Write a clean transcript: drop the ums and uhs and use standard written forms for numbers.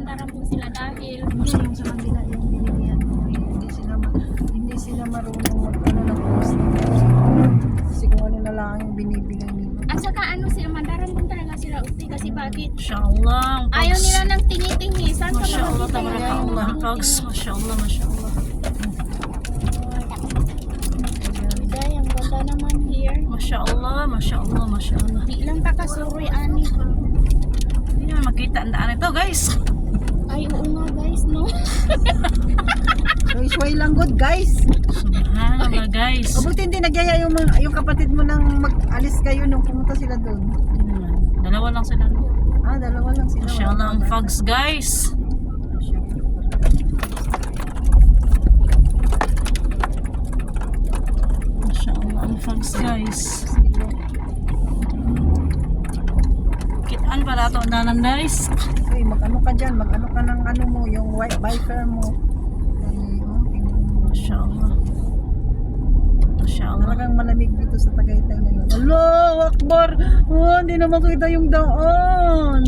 umandaran po sila dahil Hindi yung sa kanila yung binibigyan ko. Hindi sila marunong mag-ano ng post. Kasi kung ano na lang yung binibigay nila. at saka ano sila umandaran po talaga sila uti kasi bakit Masyaallah. ang ayaw Pogs. nila ng tingi-tingi. Saan ka Masyaallah, makakita tabarakallah. yung Pogs, masyaallah, masyaallah. Day, ang ganda naman here. Masyaallah, masyaallah, masyaallah. Di lang takasuroy ani. Hindi naman makita ang daan ito, guys. Ay, oo nga guys, no? Way lang good guys. Subhanallah, guys. Mabuti hindi nagyaya yung kapatid mo nang mag-alis kayo nung pumunta sila doon. Hindi naman. Dalawa lang sila. Ah, dalawa lang sila. Masyaallah, ang Wala pa ba? Pogs, guys. Masyaallah, ang Pogs, guys. Kitaan pa dato nanan, guys. Okay, mag-ano ka dyan, mag-ano ka ng ano mo, yung white biker mo. Masyaallah. Masyaallah. Talagang malamig dito sa Tagaytay ngayon. Allahu Akbar! Oh, hindi na makita yung daan.